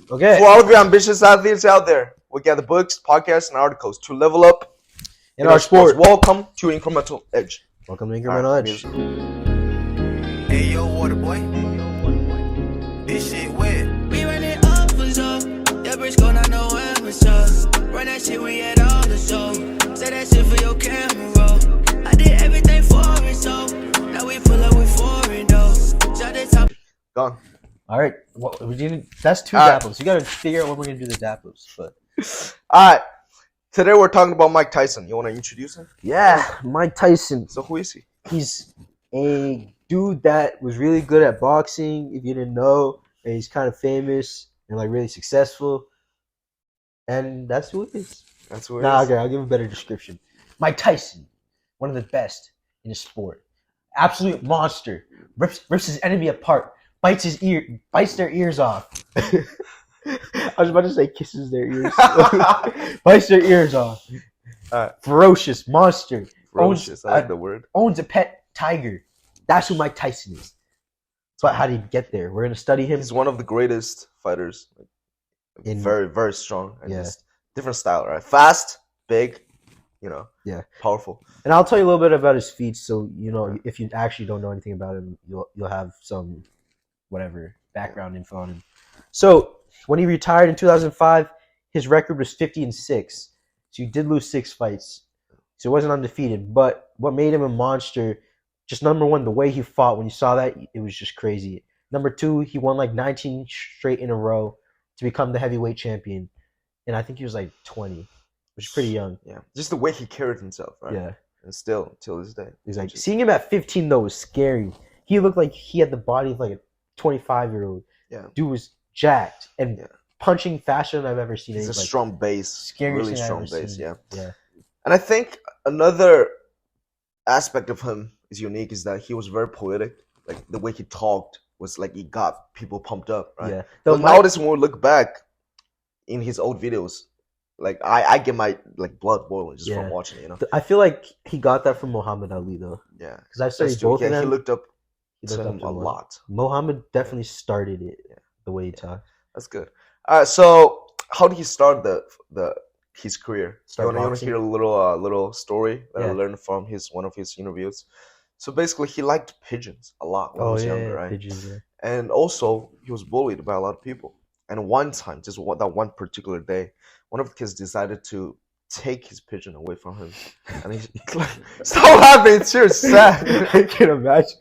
Okay. For all of you ambitious athletes out there, we got the books, podcasts, and articles to level up In our sport. Welcome to Incremental Edge. Welcome to Incremental Edge. Hey yo, water boy. This shit wet. We run it up for so. That bitch gon' not know where was up. Run that shit, we had all the show. Say that shit for your camera roll. I did everything for it, so now we pull up with foreign though. Shot the top. Gone. All right. Well, that's two All right. dap-ups. You got to figure out when we're going to do the dap-ups. But All right. Today we're talking about Mike Tyson. You want to introduce him? yeah, Mike Tyson. So who is he? He's a dude that was really good at boxing, if you didn't know. And he's kind of famous and like really successful. And that's who it is. That's who it Nah, is. okay, I'll give him a better description. Mike Tyson, one of the best in the sport. Absolute monster. Rips his enemy apart. Bites their ears off. I was about to say kisses their ears. Bites their ears off. Ferocious monster. Ferocious. I like the word. Owns a pet tiger. That's who Mike Tyson is. But how did he get there? We're gonna study him. He's one of the greatest fighters. Very, very strong. And just different style, right? Fast, big, powerful. And I'll tell you a little bit about his feats, so if you actually don't know anything about him, you'll have some whatever background info on him. So when he retired in 2005, his record was 50-6. So he did lose 6 fights. So he wasn't undefeated. But what made him a monster, just number one, the way he fought. When you saw that, it was just crazy. Number 2, he won like 19 straight in a row to become the heavyweight champion. And I think he was like 20, which is pretty young. Yeah, just the way he carried himself, right? Yeah. And still, till this day. Exactly. Seeing him at 15, though, was scary. He looked like he had the body of like a 25-year-old. Yeah. Dude was jacked and punching faster than I've ever seen. He's a like, strong base. Really strong base, yeah. And I think another aspect of him is unique is that he was very poetic. Like the way he talked was like he got people pumped up, right? Yeah. But nowadays when we look back in his old videos, like I get my like blood boiling just from watching it, I feel like he got that from Muhammad Ali though. Yeah. Because I've studied both of them. He looked up to him a lot. Muhammad definitely started it the way he talked. That's good. So how did he start his career? You want to hear a little story that I learned from one of his interviews? So basically, he liked pigeons a lot when he was younger, right? Pigeons, yeah. And also, he was bullied by a lot of people. And one time, just that one particular day, one of the kids decided to take his pigeon away from him. And he's like, stop laughing, it's your sad. I can imagine.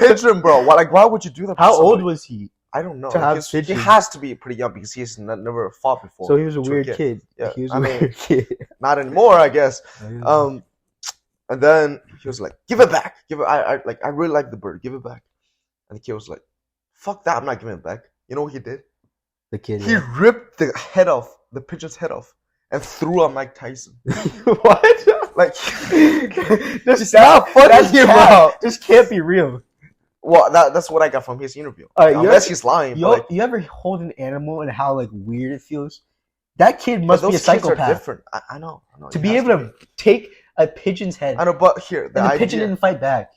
Pigeon, bro. Why would you do that? How old was he? I don't know. He has to be pretty young because he's never fought before. So he was a weird kid. Yeah, he was a weird kid. Not anymore, I guess. And then he was like, "Give it back. Give it. I really like the bird. Give it back." And the kid was like, "Fuck that! I'm not giving it back." You know what he did? The kid. He ripped the pigeon's head off, and threw at Mike Tyson. What? Like, that's not funny, bro. This can't be real. Well, that's what I got from his interview. Unless he's lying. You ever hold an animal and how like weird it feels? That kid must be a psychopath. Kids are different. I know. To be able to take a pigeon's head. I know, but here the pigeon didn't fight back.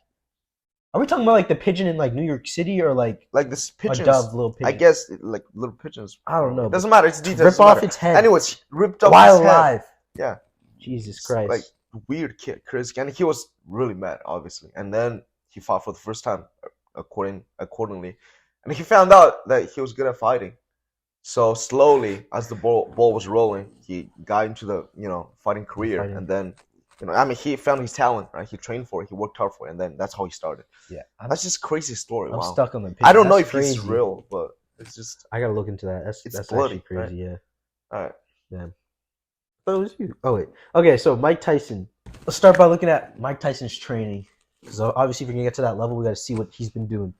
Are we talking about like the pigeon in like New York City or like this pigeon? Little pigeon. I guess like little pigeons. I don't know. It doesn't matter. It's details. Rip off its head. Anyways, ripped off while his head. alive. Yeah. Jesus Christ. Like weird kid, crazy, and he was really mad, obviously. And then he fought for the first time, accordingly, and he found out that he was good at fighting. So slowly, as the ball was rolling, he got into the fighting career, and then he found his talent, right? He trained for it, he worked hard for it, and then that's how he started. Yeah, that's just crazy story. I'm stuck on the pigeon. I don't know if it's real, but it's just I gotta look into that. That's bloody, actually crazy. Right? Yeah. All right. Yeah. But it was you. Oh wait. Okay, so Mike Tyson. Let's start by looking at Mike Tyson's training, because obviously, if we're gonna get to that level, we got to see what he's been doing.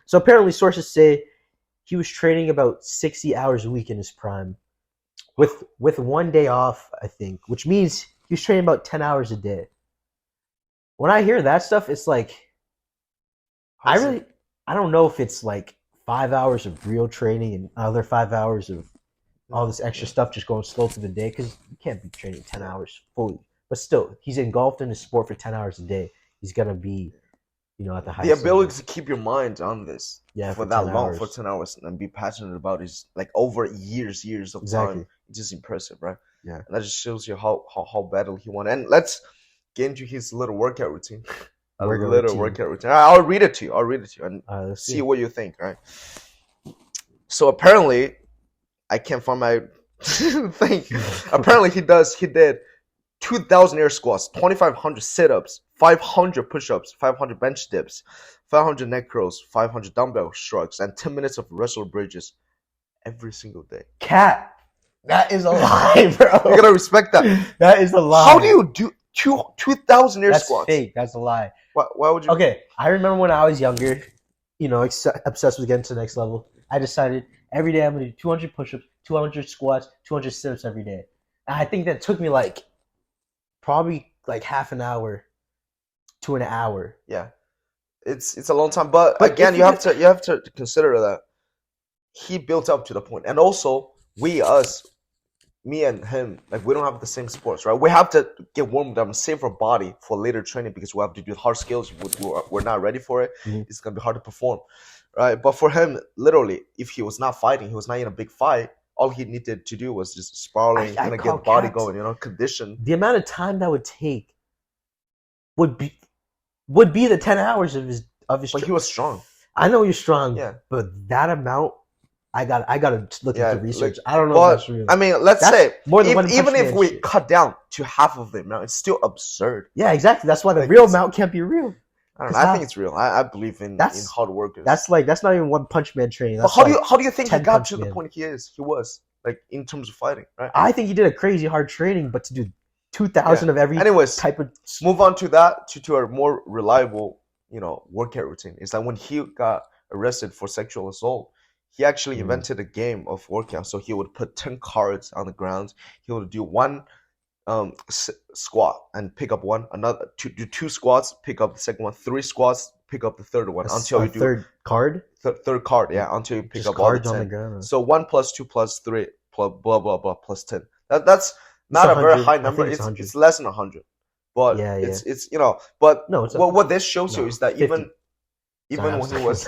So apparently, sources say he was training about 60 hours a week in his prime, with 1 day off, I think, which means he was training about 10 hours a day. When I hear that stuff, it's like I don't know if it's like 5 hours of real training and another 5 hours of all this extra stuff just going slow through the day, because you can't be training 10 hours fully. But still, he's engulfed in his sport for 10 hours a day. He's gonna be at the The highest ability level. to keep your mind on this for that 10 long, hours. for 10 hours, and be passionate about it is like over years of Exactly. time. It's just impressive, right? Yeah. And that just shows you how badly he wanted. And let's get into his little workout routine. Workout routine. I'll read it to you. And Let's see what you think, right? So apparently, I can't find my thing. Apparently, he did 2,000 air squats, 2,500 sit-ups, 500 push-ups, 500 bench dips, 500 neck curls, 500 dumbbell shrugs, and 10 minutes of wrestle bridges every single day. Cat, that is a lie, bro. You gotta respect that. That is a lie. How do you do 2,000 air squats? That's fake. That's a lie. Why would you? Okay, I remember when I was younger, obsessed with getting to the next level. I decided every day I'm gonna do 200 push-ups, 200 squats, 200 sit-ups every day. And I think that took me probably half an hour to an hour. Yeah, it's a long time, but again, if you have to consider that he built up to the point, and also me and him, like we don't have the same sports, right? We have to get warmed up and save our body for later training because we have to do hard skills. We're not ready for it. Mhm. It's gonna be hard to perform, right? But for him, literally, if he was not fighting, he was not in a big fight. All he needed to do was just sparring and get the body going, condition. The amount of time that would take would be the 10 hours of his. But he was strong. I know you're strong, Yeah. but that amount, I gotta look into research. Like, I don't know but, if that's real. I mean, let's That's say more than even if we shit. cut down to half of it now, it's still absurd. Yeah, exactly. That's why the Like, real amount can't be real. I don't know. I think it's real. I believe in hard workers. That's not even One Punch Man training. But how do you think he 10 got Punch to the Man. point he was like in terms of fighting, right? I think he did a crazy hard training, but to do 2,000 of every Anyways, type of move on to that to a more reliable, workout routine. Is that when he got arrested for sexual assault, he actually invented a game of workout. So he would put 10 cards on the ground. He would do one squat and pick up one, another do two squats, pick up the second one, 3 squats, pick up the third one until you do third card. Third card, yeah, until you pick Just up all the cards on 10. the ground. So 1 + 2 + 3 blah blah blah plus 10. That's not a very 100. high I number. think it's It's less than 100. But Yeah, yeah. it's but No, it's what this shows you no, is that 50. even when he was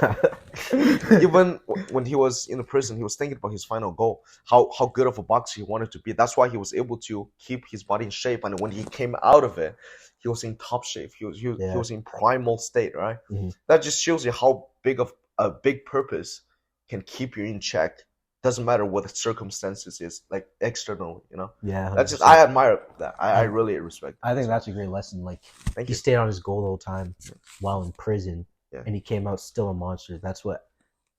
even when he was in the prison, he was thinking about his final goal, how good of a boxer he wanted to be. That's why he was able to keep his body in shape, and when he came out of it, he was in top shape. He was in primal state, right? Mhm. That just shows you how big of a big purpose can keep you in check. Doesn't matter what the circumstances is, like externally, Yeah, That's just 100%. I admire that. I really respect. I think that's a great lesson. Thank He you. stayed on his goal the whole time while in prison, Yeah. and he came out still a monster. That's what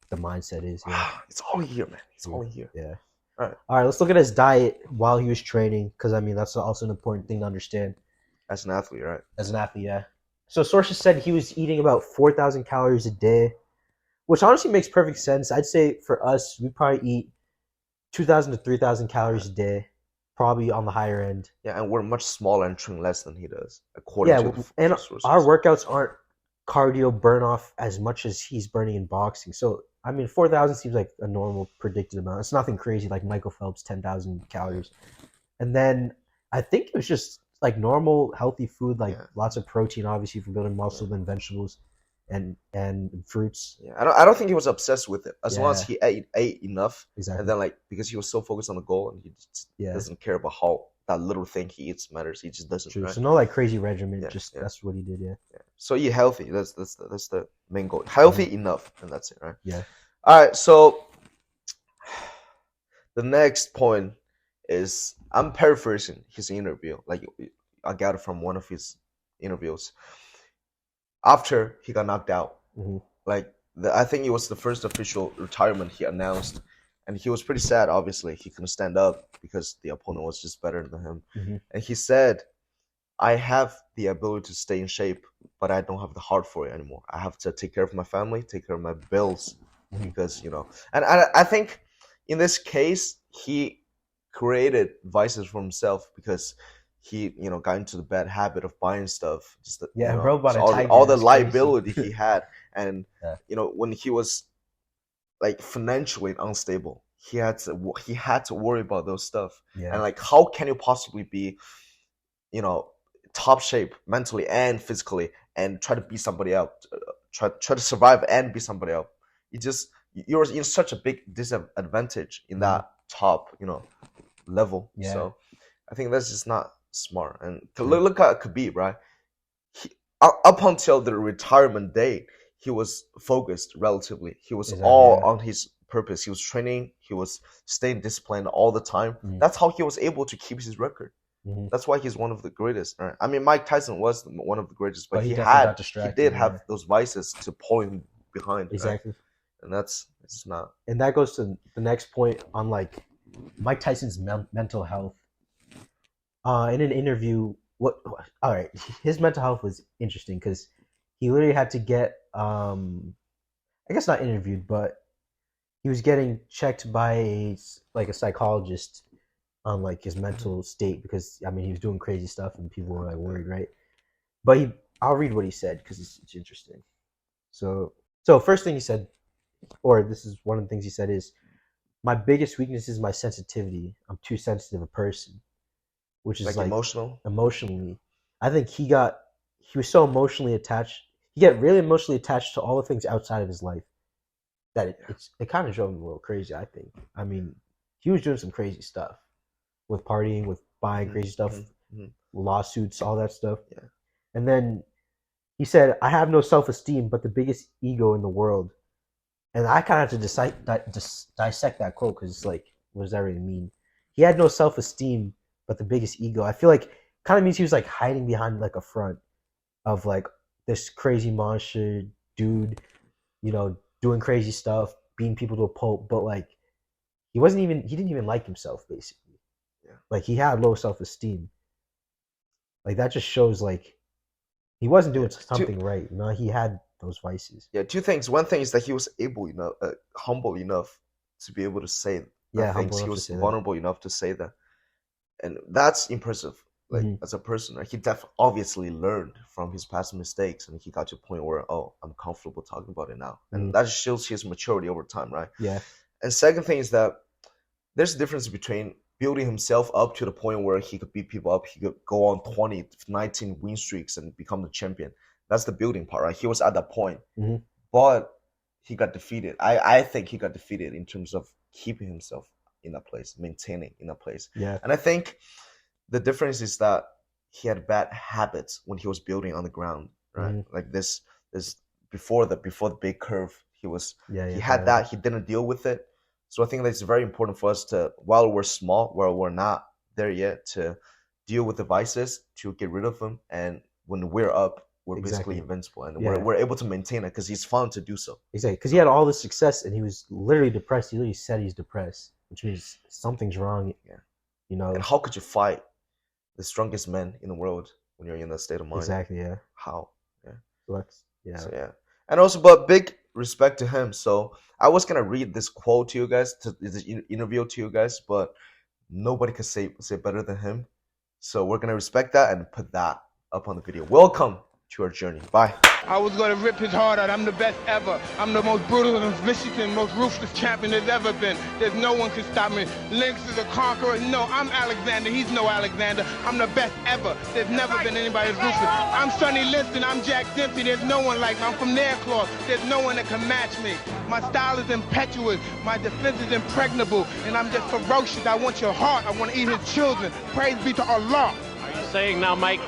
the mindset is. Yeah. It's all here, man. It's all here. Yeah. All right. All right. Let's look at his diet while he was training, because that's also an important thing to understand As an athlete, right? as an athlete. Yeah. So sources said he was eating about 4,000 calories a day, which honestly makes perfect sense. I'd say for us, we probably eat 2,000 to 3,000 calories a day, probably on the higher end. Yeah, and we're much smaller and train less than he does, according to And the sources. our workouts aren't cardio burn off as much as he's burning in boxing. So 4,000 seems like a normal predicted amount. It's nothing crazy like Michael Phelps 10,000 calories. And then I think it was just like normal healthy food, lots of protein, obviously for building muscle, and vegetables and fruits. Yeah, I don't think he was obsessed with it. As long as Yeah. he ate enough, Exactly. and then because he was so focused on the goal, and he just doesn't care about how that little thing he eats matters. He just doesn't. True. Right? So no crazy regimen. Yeah, just yeah. that's what he did. Yeah. So eat healthy. That's the main goal. Healthy enough, and that's it, right? Yeah. All right. So the next point is I'm paraphrasing his interview. Like I got it from one of his interviews. After he got knocked out, Mhm. I think it was the first official retirement he announced, and he was pretty sad. Obviously, he couldn't stand up because the opponent was just better than him. Mhm. And he said, "I have the ability to stay in shape, but I don't have the heart for it anymore. I have to take care of my family, take care of my bills, because And I think in this case, he created vices for himself because he got into the bad habit of buying stuff. Just bro bought a tiger. all the That's crazy. liability he had, and Yeah. when he was financially unstable, he had to worry about those stuff. Yeah. And how can you possibly be top shape mentally and physically and try to be somebody else, try to survive and be somebody else. You're in such a big disadvantage in that top, level. Yeah. So I think that's just not smart. And look at Khabib, right? Up until the retirement day, he was focused relatively. He was all on his purpose. He was training. He was staying disciplined all the time. That's how he was able to keep his record. That's why he's one of the greatest. Right? I mean, Mike Tyson was one of the greatest, but he did have those vices to pull him behind. Exactly. Right? And it's not. And that goes to the next point on like Mike Tyson's mental health. In an interview, his mental health was interesting because he literally had to get, I guess not interviewed, but he was getting checked by a psychologist on like his mental state because I mean he was doing crazy stuff and people were like worried, right? But I'll read what he said because it's interesting. So first thing he said, or this is one of the things he said, is my biggest weakness is my sensitivity. I'm too sensitive a person, which is like emotional. Emotionally, I think he was so emotionally attached. He got really emotionally attached to all the things outside of his life that it kind of drove him a little crazy. I think. I mean, he was doing some crazy stuff with partying, with buying crazy stuff, lawsuits, all that stuff. Yeah. And then he said, "I have no self-esteem, but the biggest ego in the world." And I kind of have to dissect that quote because it's like, what does that really mean? He had no self-esteem, but the biggest ego. I feel like kind of means he was like hiding behind like a front of like this crazy monster dude, doing crazy stuff, beating people to a pulp, but like he didn't even like himself basically. Yeah. Like he had low self-esteem. Like that just shows like he wasn't doing something right. He had those vices. Yeah, two things. One thing is that he was humble enough to be able to say things. He was vulnerable enough to say that. And that's impressive. Like as a person, he obviously learned from his past mistakes, and he got to a point where I'm comfortable talking about it now, and that shows his maturity over time, right? Yeah. And second thing is that there's a difference between building himself up to the point where he could beat people up, he could go on 20, 19 win streaks and become the champion. That's the building part, right? He was at that point, but he got defeated. I think he got defeated in terms of keeping himself in that place, maintaining in that place. Yeah. And I think the difference is that he had bad habits when he was building on the ground, right? Like this before the big curve, he had that. He didn't deal with it. So I think that it's very important for us to, while we're small, while we're not there yet, to deal with the vices, to get rid of them. And when we're up, we're basically invincible, and we're able to maintain it because he's fun to do so. Exactly, because he had all this success and he was literally depressed. He literally said he's depressed, which means something's wrong. Yeah. And how could you fight the strongest men in the world when you're in that state of mind? Exactly. Yeah. How? Yeah. So yeah. And also, but big respect to him. So I was gonna read this quote to you guys, this interview to you guys, but nobody could say better than him. So we're gonna respect that and put that up on the video. Welcome to our journey. Bye. I was going to rip his heart out. I'm the best ever. I'm the most brutal and vicious and most ruthless champion there's ever been. There's no one can stop me. Lynx is a conqueror. No, I'm Alexander. He's no Alexander. I'm the best ever. There's never been anybody as ruthless. I'm Sonny Liston. I'm Jack Dempsey. There's no one like me. I'm from Nairclaw. There's no one that can match me. My style is impetuous. My defense is impregnable. And I'm just ferocious. I want your heart. I want to eat his children. Praise be to Allah. Are you saying now, Mike,